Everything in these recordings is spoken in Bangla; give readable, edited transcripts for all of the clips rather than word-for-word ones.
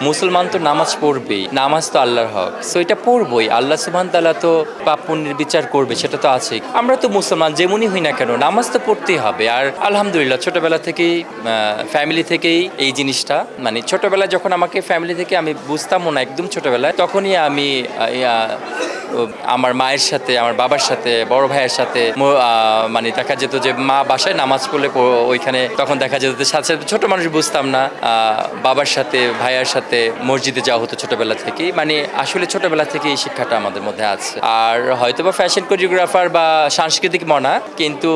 মুসলমান তো নামাজ পড়বেই, নামাজ তো আল্লাহর হক, সো এটা পড়বই। আল্লাহ সুবহান তাআলা তো পাপ পুণ্যের বিচার করবে, সেটা তো আছেই। আমরা তো মুসলমান যেমনই হই না কেন, নামাজ তো পড়তেই হবে। আর আলহামদুলিল্লাহ ছোটবেলা থেকেই ফ্যামিলি থেকেই এই জিনিসটা, মানে ছোটবেলায় যখন আমাকে ফ্যামিলি থেকে আমি বুঝতামও না একদম ছোটবেলায়, তখনই আমি আমার মায়ের সাথে, আমার বাবার সাথে, বড় ভাইয়ের সাথে মানে দেখা যেত যে মা বাসায় নামাজ পড়লে ওইখানে তখন দেখা যেত যে সাথে সাথে ছোট মানুষ বুঝতাম না, বাবার সাথে ভাইয়ার সাথে মসজিদে যাওয়া হতো ছোটবেলা থেকেই। মানে আসলে ছোটবেলা থেকে এই শিক্ষাটা আমাদের মধ্যে আছে। আর হয়তো বা ফ্যাশন কোরিওগ্রাফার বা সাংস্কৃতিক মনা, কিন্তু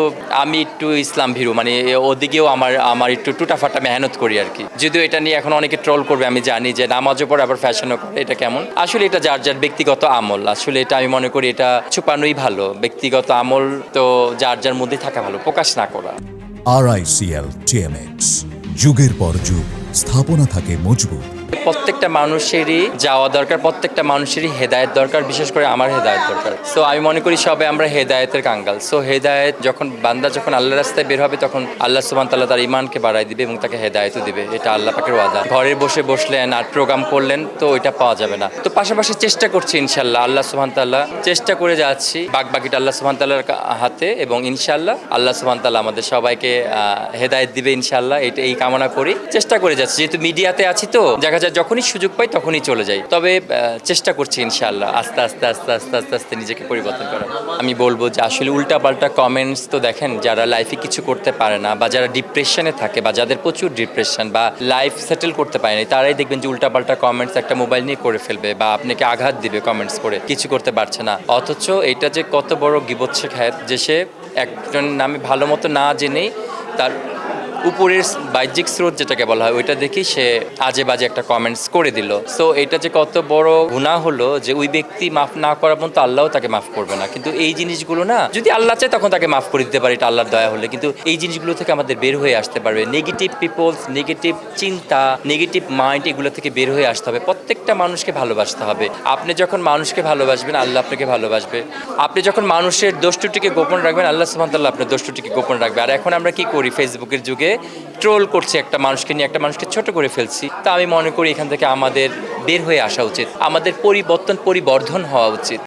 আমি একটু ইসলাম ভীরু, মানে ওদিকেও আমার একটু টুটাফাটা মেহনত করি আর কি। যদিও এটা নিয়ে এখন অনেকে ট্রোল করবে, আমি জানি যে নামাজও পড়ে আবার ফ্যাশনও করে, এটা কেমন? আসলে এটা যার যার ব্যক্তিগত আমল। আসলে এটা আমি মনে করি এটা ছুপানোই ভালো। ব্যক্তিগত আমল তো যার যার মধ্যে থাকা ভালো, প্রকাশ না করা। RICL TMX, যুগের পর যুগ স্থাপনা থাকে মজবুত। প্রত্যেকটা মানুষেরই যাওয়া দরকার, প্রত্যেকটা মানুষেরই হেদায়েত দরকার, বিশেষ করে আমার হেদায়েত দরকার। সো আমি মনে করি সবে আমরা হেদায়েতের কাঙ্গাল। সো হেদায়েত যখন বান্দা যখন আল্লাহর রাস্তায় বের হবে, তখন আল্লাহ সুবহানাহু ওয়া তাআলা তার ঈমানকে বাড়ায় দিবে এবং তাকে হেদায়েতও দিবে। এটা আল্লাহ পাকের ওয়াদা। ঘরে বসে বসলেন আর প্রোগ্রাম করলেন তো এটা পাওয়া যাবে না। তো পাশাপাশি চেষ্টা করছি ইনশাআল্লাহ, আল্লাহ সুবহানাহু ওয়া তাআলা চেষ্টা করে যাচ্ছি। বাকিটা আল্লাহ সুবহানাহু ওয়া তাআলার হাতে, এবং ইনশাআল্লাহ আল্লাহ সুবহানাহু ওয়া তাআলা আমাদের সবাইকে হেদায়েত দিবে ইনশাআল্লাহ। এই কামনা করি, চেষ্টা করে যাচ্ছি। যেহেতু মিডিয়াতে আছি তো দেখা যায় যখনই সুযোগ পাই তখনই চলে যাই। তবে চেষ্টা করছি ইনশাআল্লাহ আস্তে আস্তে আস্তে আস্তে আস্তে আস্তে নিজেকে পরিবর্তন করা। আমি বলবো যে আসলে উল্টাপাল্টা কমেন্টস তো দেখেন, যারা লাইফে কিছু করতে পারে না বা যারা ডিপ্রেশনে থাকে বা যাদের প্রচুর ডিপ্রেশন বা লাইফ সেটেল করতে পারেনি, তারাই দেখবেন যে উল্টাপাল্টা কমেন্টস একটা মোবাইল নিয়ে করে ফেলবে বা আপনাকে আঘাত দিবে কমেন্টস করে, কিছু করতে পারছে না। অথচ এটা যে কত বড় গীবত শেখায়, যে সে একজন নামে ভালো মতো না জেনেই তার উপরের বাহ্যিক স্রোত যেটাকে বলা হয় ওইটা দেখি সে আজে বাজে একটা কমেন্টস করে দিল। সো এটা যে কত বড় গুনাহ হলো, যে ওই ব্যক্তি মাফ না করা পর্যন্ত আল্লাহও তাকে মাফ করবে না। কিন্তু এই জিনিসগুলো না, যদি আল্লাহ চায় তখন তাকে মাফ করে দিতে পারে, এটা আল্লাহর দয়া হলে। কিন্তু এই জিনিসগুলো থেকে আমাদের বের হয়ে আসতে পারবে। নেগেটিভ পিপলস, নেগেটিভ চিন্তা, নেগেটিভ মাইন্ড, এগুলো থেকে বের হয়ে আসতে হবে। প্রত্যেকটা মানুষকে ভালোবাসতে হবে। আপনি যখন মানুষকে ভালোবাসবেন, আল্লাহ আপনাকে ভালোবাসবে। আপনি যখন মানুষের দোষ ত্রুটিকে গোপন রাখবেন, আল্লাহ সুবহানাহু ওয়া তাআলা আপনার দোষ ত্রুটিকে গোপন রাখবে। আর এখন আমরা কি করি, ফেসবুকের যুগে ট্রোল করছি একটা মানুষকে নিয়ে, একটা মানুষকে ছোট করে ফেলছি। তা আমি মনে করি এখান থেকে আমাদের বের হয়ে আসা উচিত, আমাদের পরিবর্ধন হওয়া উচিত।